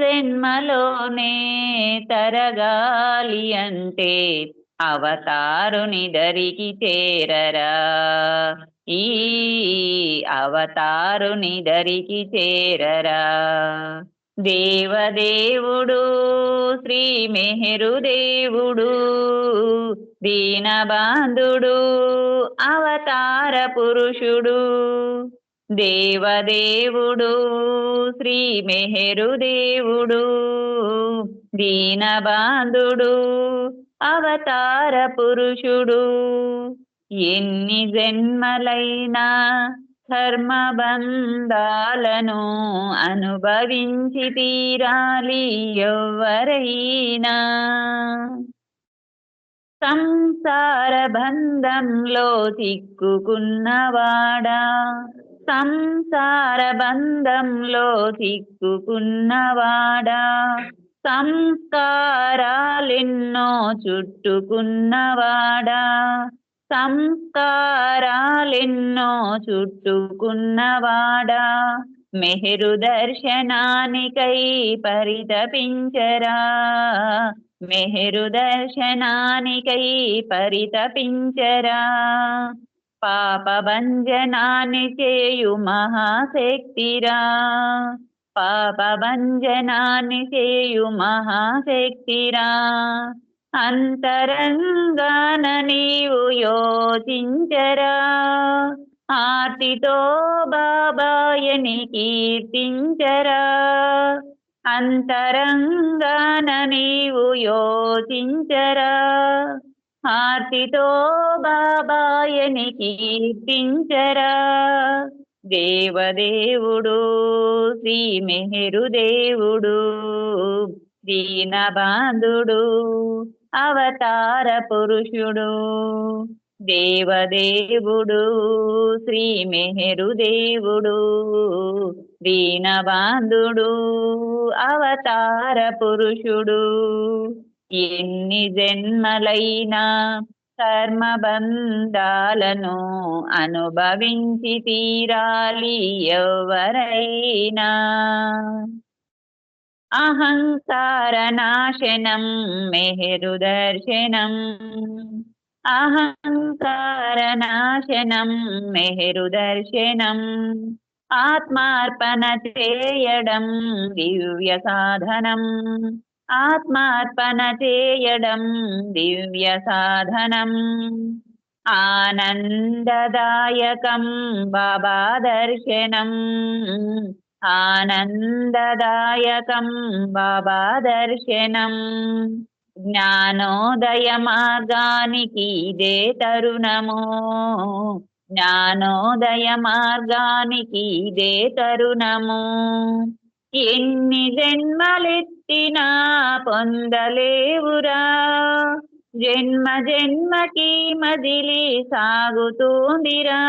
జన్మలోనే తరగాలి అంటే అవతారుని దరికి చేరరా. ఈ అవతారుని దరికి చేరరా. దేవదేవుడు శ్రీ మెహరు దేవుడు, దీనబాంధుడు అవతార పురుషుడు. దేవదేవుడు శ్రీ మెహరు దేవుడు, దీనబాంధుడు అవతార పురుషుడు. ఎన్ని జన్మలైనా కర్మబంధాలను అనుభవించి తీరాలి ఎవరైనా. సంసార బంధంలో చిక్కుకున్నవాడా, సంసార బంధంలో చిక్కుకున్నవాడా, సంస్కారాలెన్నో చుట్టుకున్నవాడా, సంస్కారాలెన్నో చుట్టుకున్నవాడా, మెహరు దర్శనానికై పరితపించరా. మెహరు దర్శనానికై పరితపించరా. పాపభంజనాన్ని చేయు మహాశక్తిరా, పాపభంజనాన్ని చేయు మహాశక్తిరా. అంతరంగాన నీవు యోచించరా, ఆర్తితో బాబాయని కీర్తించరా. అంతరంగాన నీవు యోచించరా, ఆర్తితో బాబాయని కీర్తించరా. దేవదేవుడు శ్రీ మెహరు దేవుడు, దీనబాంధుడు అవతార పురుషుడు. దేవదేవుడు శ్రీ మెహరు దేవుడు, దీనబాంధుడు అవతార పురుషుడు. ఎన్ని జన్మలైనా కర్మబంధాలను అనుభవించి తీరాలి ఎవరైనా. అహంకార నాశనం మెహరు దర్శనం, అహంకార నాశనం మెహరు దర్శనం. ఆత్మార్పణ చేయడం దివ్య సాధనం, ఆత్మార్పణ చేయడం దివ్య సాధనం. ఆనందదాయకం బాబా దర్శనం, ఆనందదాయకం బాబా దర్శనం. జ్ఞానోదయ మార్గానికి ఇదే తరుణము, జ్ఞానోదయ మార్గానికి ఇదే తరుణము. ఎన్ని జన్మలెత్తినా పొందలేవురా, జన్మ జన్మకి మదిలి సాగుతోందిరా.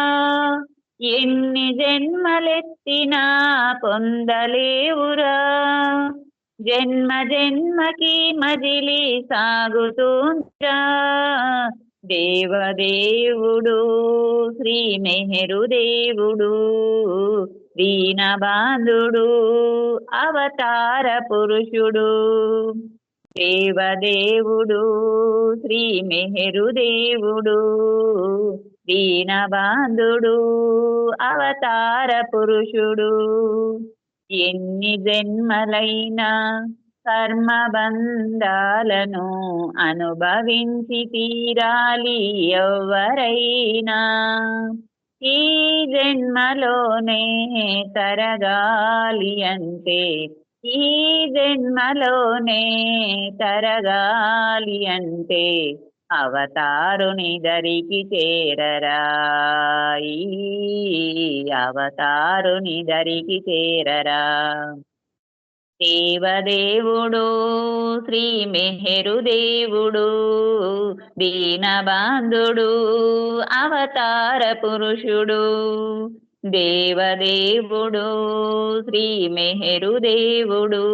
ఎన్ని జన్మలెత్తినా పొందలేవురా, జన్మ జన్మకి మదిలి సాగుతోందిరా. దేవదేవుడు శ్రీ మెహరు దేవుడు, దీనబాంధుడు అవతార పురుషుడు. దేవదేవుడు శ్రీ మెహరు దేవుడు, దీనబాంధుడు అవతార పురుషుడు. ఎన్ని జన్మలైనా కర్మబంధాలను అనుభవించి తీరాలి ఎవరైనా. ఈ జన్మలోనే తరగాలి అంటే, ఈ జన్మలోనే తరగాలి అంటే అవతారుని దరికి చేరరా, ఈ అవతారుని దరికి చేరరా. దేవదేవుడు శ్రీ మెహరు దేవుడు, దీనబాంధుడు అవతార పురుషుడు. దేవదేవుడు శ్రీ మెహరు దేవుడు,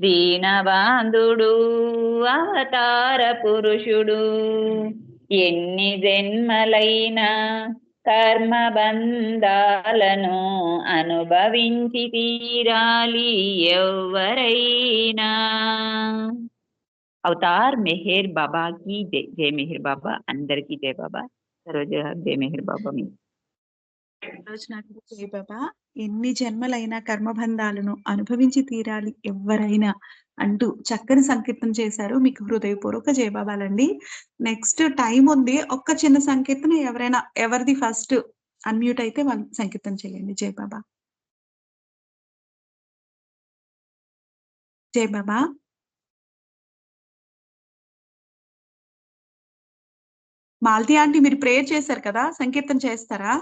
దీనబాంధుడు అవతార పురుషుడు. ఎన్ని జన్మలైనా కర్మబంధాలను అనుభవించి తీరాలి ఎవరైనా. అవతార్ మెహర్ బాబాకి జై. జై మెహర్ బాబా అందరికీ జై బాబా. సరోజ జై మెహర్ బాబా. మీ జై బాబా. ఎన్ని జన్మలైనా కర్మబంధాలను అనుభవించి తీరాలి ఎవరైనా అంటూ చక్కని సంకీర్తన చేశారు. మీకు హృదయపూర్వక జయబాబాలండి. నెక్స్ట్ టైం ఉంది, ఒక్క చిన్న సంకీర్తన ఎవరైనా, ఎవరిది ఫస్ట్ అన్మ్యూట్ అయితే వాళ్ళు సంకీర్తన చేయండి. జై బాబా. జై బాబా. మాలతి ఆంటీ మీరు ప్రేయర్ చేశారు కదా, సంకీర్తన చేస్తారా?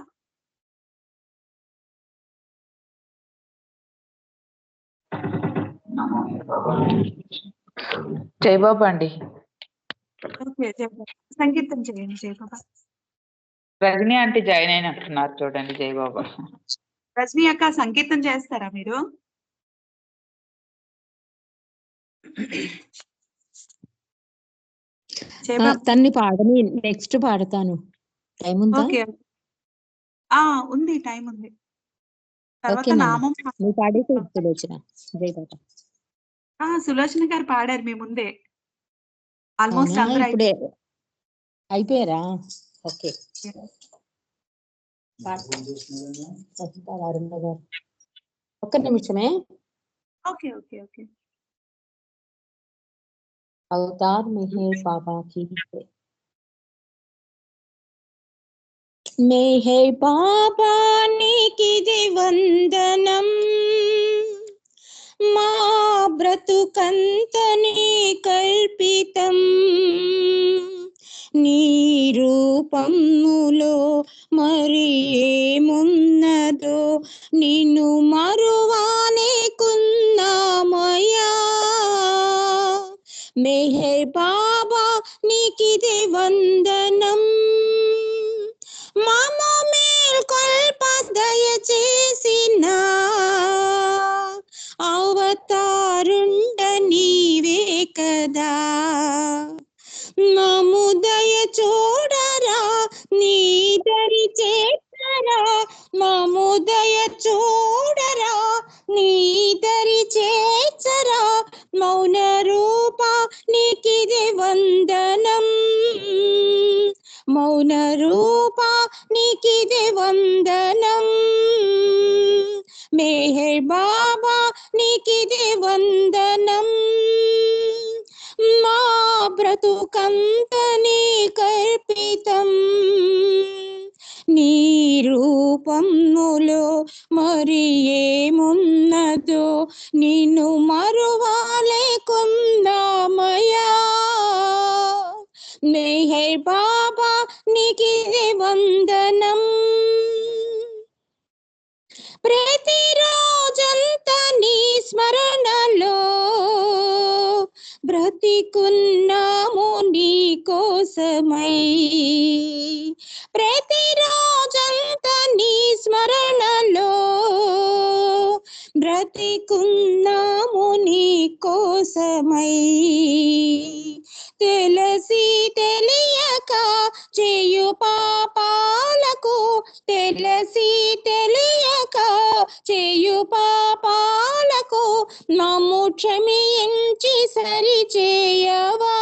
జై బాబా అండి. ఓకే, జై బాబా సంకీర్తన చేయండి. జై బాబా. రజనీ ఆంటీ జాయిన్ అయినట్టున్నారు చూడండి. జై బాబా. రజనీ అక్క సంకీర్తన చేస్తారా మీరు? తన్ని పాడని, నెక్స్ట్ పాడతాను. టైం ఉందా? ఓకే, ఉంది, టైం ఉంది. తర్వాత నామం నువ్వు పాడేసి సులోచన. జై బాబా. సులోచన గారు పాడారు మీ ముందే. ఆల్మోస్ట్ అందరూ ఇప్పుడే అయిపోయారా? ఓకే. ఒక్క నిమిషమే. Okay okay okay. Avatar Meher Baba की जय. మెహర్ బాబా నీకి వందనం, మా బ్రతుకంతని కల్పితం. నీ రూపములో మరి ఏమున్నదో నిన్ను మరువానేకున్నామయ్యా. మెహర్ బాబా నీకిదే వందనం, మమ మేల్కొల్ప దయచేసిన అవతారుండ నీవే కదా. మము దయ చూడరా, నీ దరి చేర్చరా. మము దయ చూడరా, నీ దరి చేర్చరా. మౌన రూప నీకిదే వందనం, మౌన రూప నీకిదే వందనం. మెహర్ బాబా నీకిదే వందనం, మా బ్రతుకంతని కల్పితం. నీ రూపములో మరి ఏమున్నదో నిన్ను మరువాలేకున్నామయ్యా. మెహర్ బాబా నీకిదే వందనం. ప్రతిరోజంతా నీ స్మరణలో బ్రతికున్నాము నీ కోసమై. ప్రతిరోజంతా నీ స్మరణలో బ్రతికున్నాము నీ కోసమై. తెలిసి తెలియక చేయు పాపాలకు, తెలిసి తెలియక చేయు పాపాలకు మమ్ము క్షమించి సరి చేయవా.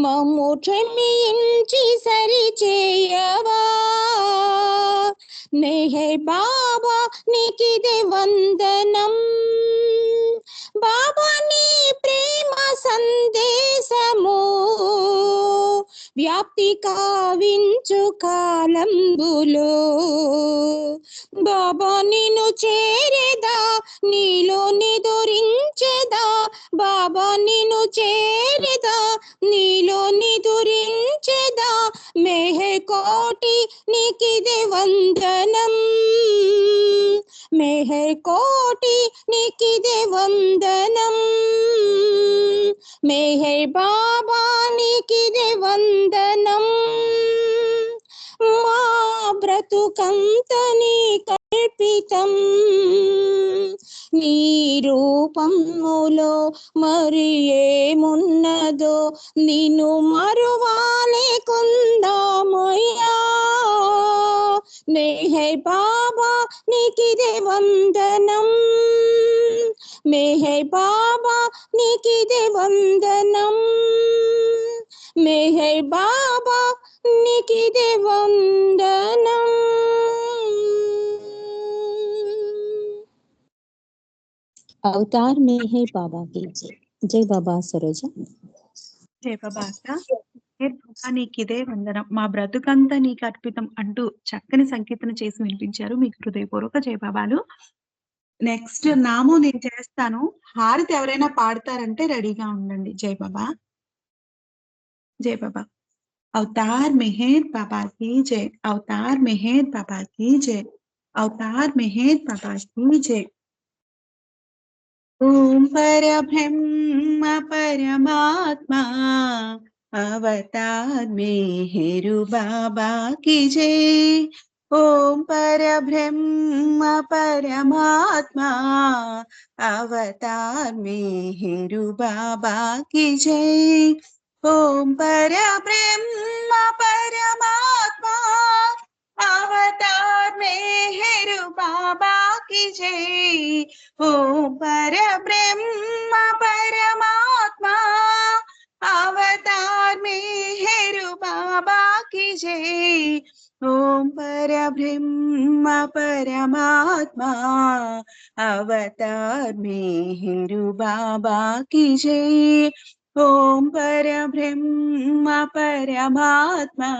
మమ్ము క్షమించి సరి చేయవా. మెహర్ బాబా నీకిదే వందనం, కావించు కాలంబులో బాబా నిన్ను చేరేదా నీలో నిదురించెదా బాబా నిన్ను చేరేదా నీలో నిదురించెదా మెహర్ కోటి నీకిదే వందనం మెహర్ కోటి నీకిదే వందనం మెహర్ బాబా నీకిదే వందనం మా బ్రతుకంత నీ కల్పితం నీ రూపములో మరి ఏమున్నదో నిన్ను మరువాలేకుందామయ్యా మెహర్ బాబా నీకిదే వందనం మెహర్ బాబా నీకిదే వందనం మెహర్ బాబా నీకిదే వందనం. అవతార్ మెహర్ బాబా की जय. జై బాబా సరోజ. జై బాబా అక్క. మెహర్ బాబా నీకిదే వందనం, మా బ్రతుకంతా నీకు అర్పితం అంటూ చక్కని సంకీర్తన చేసి వినిపించారు. మీకు హృదయపూర్వక జై బాబాలు. నెక్స్ట్ నాము నేను చేస్తాను, హారతి ఎవరైనా పాడతారంటే రెడీగా ఉండండి. జై బాబా. జై బాబా. అవతార్ మెహర్ బాబా की जय. అవతార్ మెహర్ బాబా की जय. అవతార్ మెహర్ బాబా की जय. ఓం పరబ్రహ్మ పరమాత్మా అవతార్ మెహరు బాబా की जय. ఓం పరబ్రహ్మ పరమాత్మా అవతార్ మెహరు బాబా की जय. ఓం పరబ్రహ్మ పరమాత్మా అవతార్ మెహరు బాబా की जय. ఓం పరబ్రహ్మ పరమాత్మా అవతార్ మెహరు బాబా की जय. ఓం పరబ్రహ్మ పరమాత్మా అవతార్ మెహరు బాబా की जय. ఓం పరబ్రహ్మ పరమాత్మా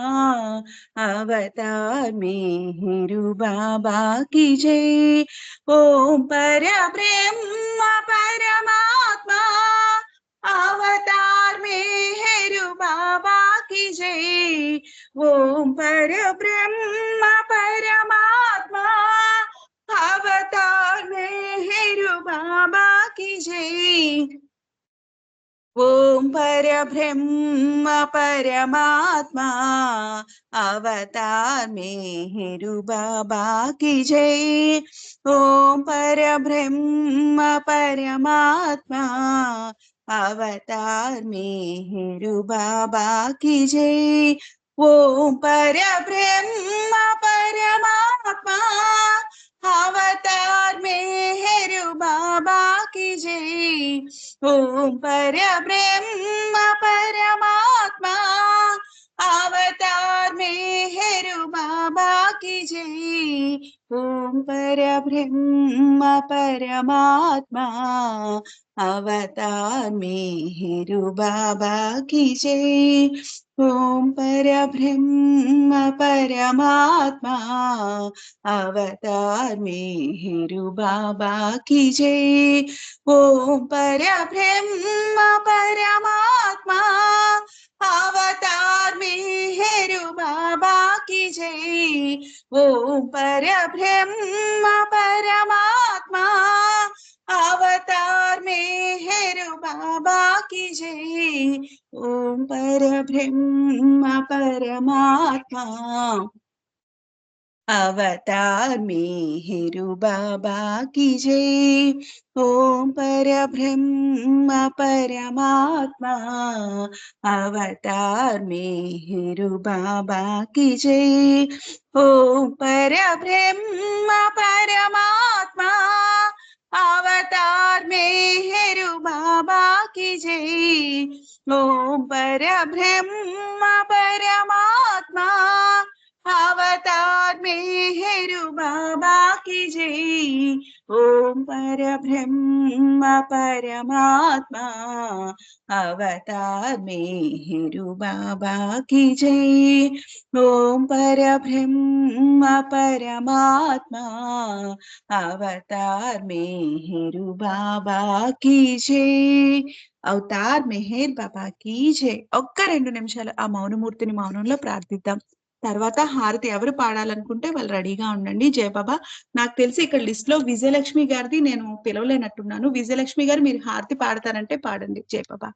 అవతార్ మెహరు బాబా की जय. ఓం పరబ్రహ్మ పరమాత్మా అవతార్ మెహరు బాబా की जय. ఓం పరబ్రహ్మ పరమాత్మా అవతార్ మెహరు బాబా की जय. ఓం పరబ్రహ్మ పరమాత్మా అవతార్ మెహరు బాబా की जय. ఓం పరబ్రహ్మ పరమాత్మా అవతార్ మెహరు బాబా की जय. ఓం పరబ్రహ్మ పరమాత్మా అవతార్ మెహరు బాబా की जय. ఓం పరబ్రహ్మ పరమాత్మా అవతార్ మెహరు బాబా की जय. ఓం పరబ్రహ్మ పరమాత్మా అవతార్ మెహరు బాబా की जय. ఓం పరబ్రహ్మ పరమాత్మా అవతార్ మెహరు బాబా की जय. ఓం పరబ్రహ్మ పరమాత్మా అవతార్ మెహరు బాబా की जय. ఓం పరబ్రహ్మ పరమాత్మా అవతార్ మెహరు బాబా की जय. ఓం పరబ్రహ్మ పరమాత్మా అవతార్ మెహరు బాబా की जय. ఓం పరబ్రహ్మ పరమాత్మా అవతార్ మెహరు బాబా की जय. ఓం పరబ్రహ్మ పరమాత్మా అవతార్ మెహరు బాబా की जय. ఓం పరబ్రహ్మ పరమాత్మా అవతార్ మెహరు బాబా की जय. ఓం పరబ్రహ్మ పరమాత్మా అవతార్ మేరు బాబా की जय। ఓం పరబ్రహ్మ పరమాత్మా అవతార్ మేరు బాబా की जय। అవతార్ మెహర్ బాబా की जय। ఒక్క 2 నిమిషాలు ఆ మౌనమూర్తిని మౌనంలో ప్రార్థిద్దాం. తర్వాత హారతి ఎవరు పాడాలనుకుంటే వాళ్ళు రెడీగా ఉండండి. జయబాబా, నాకు తెలిసి ఇక్కడ లిస్ట్ లో విజయలక్ష్మి గారిది నేను పిలవలేనట్టున్నాను. విజయలక్ష్మి గారు మీరు హారతి పాడతారంటే పాడండి. జయబాబా.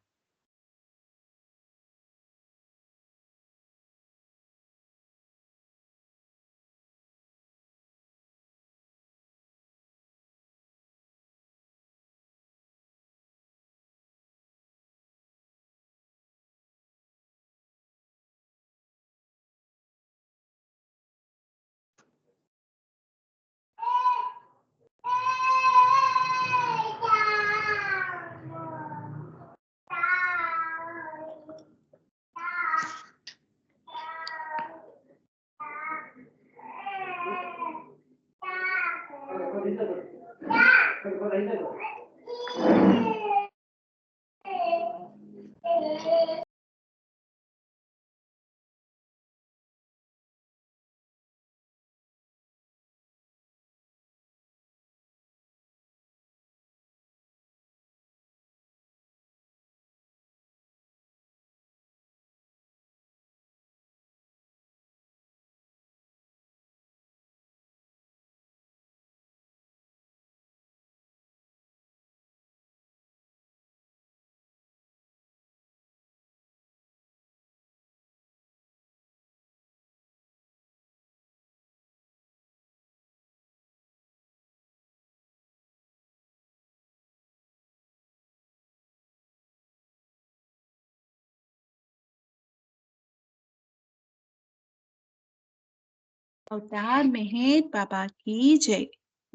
అవతార్ మెహర్ బాబా की जय।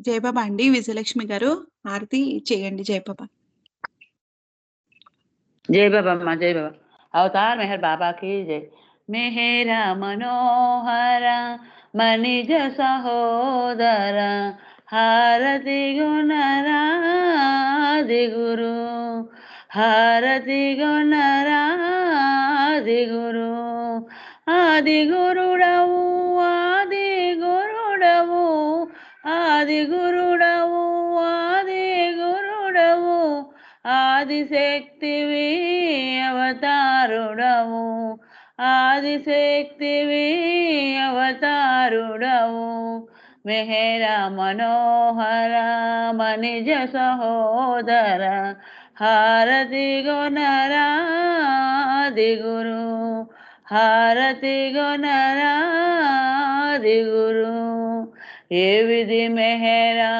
జయబాబా అండి, విజయలక్ష్మి గారు హారతి చేయండి. జయబాబా. जय बाबा माँ जय बाबा। अवतार मेहर बाबा की जय। मेहरा मनोहरा मनिज सहोदरा हारति गुणरादि गुरु हारति गुणरादि गुरु आदि गुरुडवु आदि गुरुडवु आदि गुरुडवु आदि गुरुडवु ఆదిశక్తివి అవతారుడవు ఆదిశక్తివి అవతారుడవు మెహర మనోహర మనిజ సహోదర హారతి గొనరాది గురు హారతి గొనరాది గురు ఏ విధి మెహరా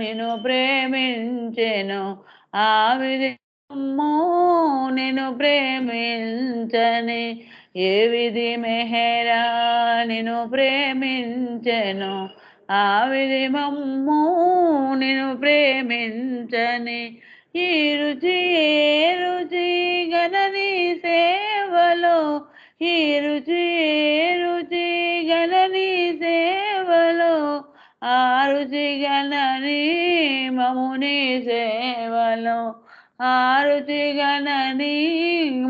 నిన్ను ప్రేమించెను ఆ విధిమో నిన్ను ప్రేమించని ఏ విధి మెహరా నిన్ను ప్రేమించెను ఆ విధి మమ్ము నిన్ను ప్రేమించని ఈ రుచి ఏ రుచి గణని సేవలో ఈ రుచి ఏ రుచి గణని సేవలో ఆ రుచి గణని మముని సేవలో ఆ రుచి గణని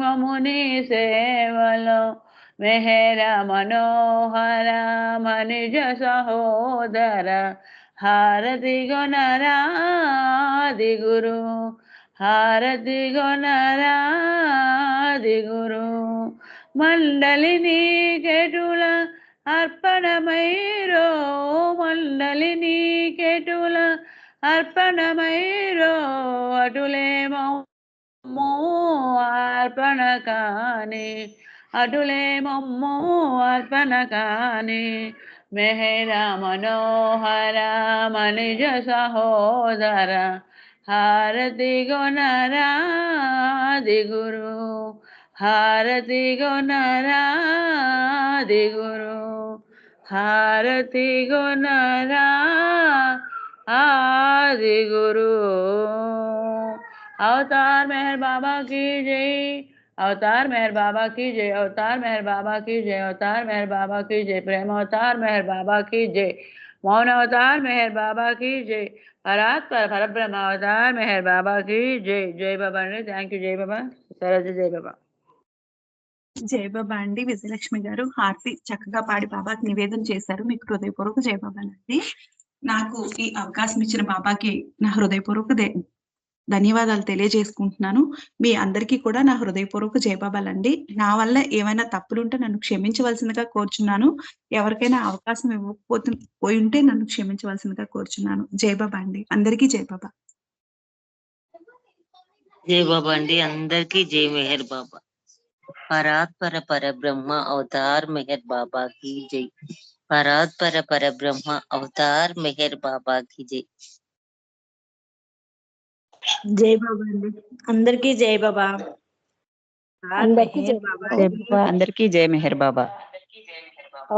మముని సేవలో మెహర మనోహర మనిజ సహోదర హారతి గొనరాది గురు హారతి గొనరాది గురు మండలిని కెటుల అర్పణమైరో మండలిని కెటుల అర్పణమైరో అటులేమో అర్పణ కాని అటులేమో అర్పణ కాని మెహర మనోహర మనిజ సహోదర హారతి గొనరాది గురు హారతి గొనరాది గురు హారతి గొనరాది గురు अवतार मेहर बाबा की जय अवतार मेहर बाबा की जय अवतार मेहर बाबा की जय अवतार मेहर बाबा की जय प्रेम अवतार मेहर बाबा की जय मौन अवतार मेहर बाबा की जय। परात पर परब्रह्म अवतार मेहर बाबा की जय। जय बाबा अंడి థ్యాంక్ యూ. జై బాబా. సరోజ జై బాబా. జై బాబా అండి. విజయలక్ష్మి గారు హారతి చక్కగా పాడి బాబాకి నివేదన చేశారు. మీకు హృదయపూర్వక జై బాబాలండి. నాకు ఈ అవకాశం ఇచ్చిన బాబాకి నా హృదయపూర్వక ధన్యవాదాలు తెలియజేసుకుంటున్నాను. మీ అందరికీ కూడా నా హృదయపూర్వక జయబాబాలండి. నా వల్ల ఏమైనా తప్పులుంటే నన్ను క్షమించవలసిందిగా కోరుచున్నాను. ఎవరికైనా అవకాశం పోయి ఉంటే నన్ను క్షమించవలసిందిగా కోరుచున్నాను. జయబాబా అండి. అందరికీ జయబాబా. జై బాబా అండి. అందరికీ జై మెహర్ బాబా. పరాత్పర పరబ్రహ్మ అవతార్ మెహర్ బాబా की जय. పరాత్పర పరబ్రహ్మ అవతార్ మెహర్ బాబా की जय. జై బాబా అండి. అందరికీ జై బాబా. అందరికీ జై అందరికీ జై మెహర్ బాబా.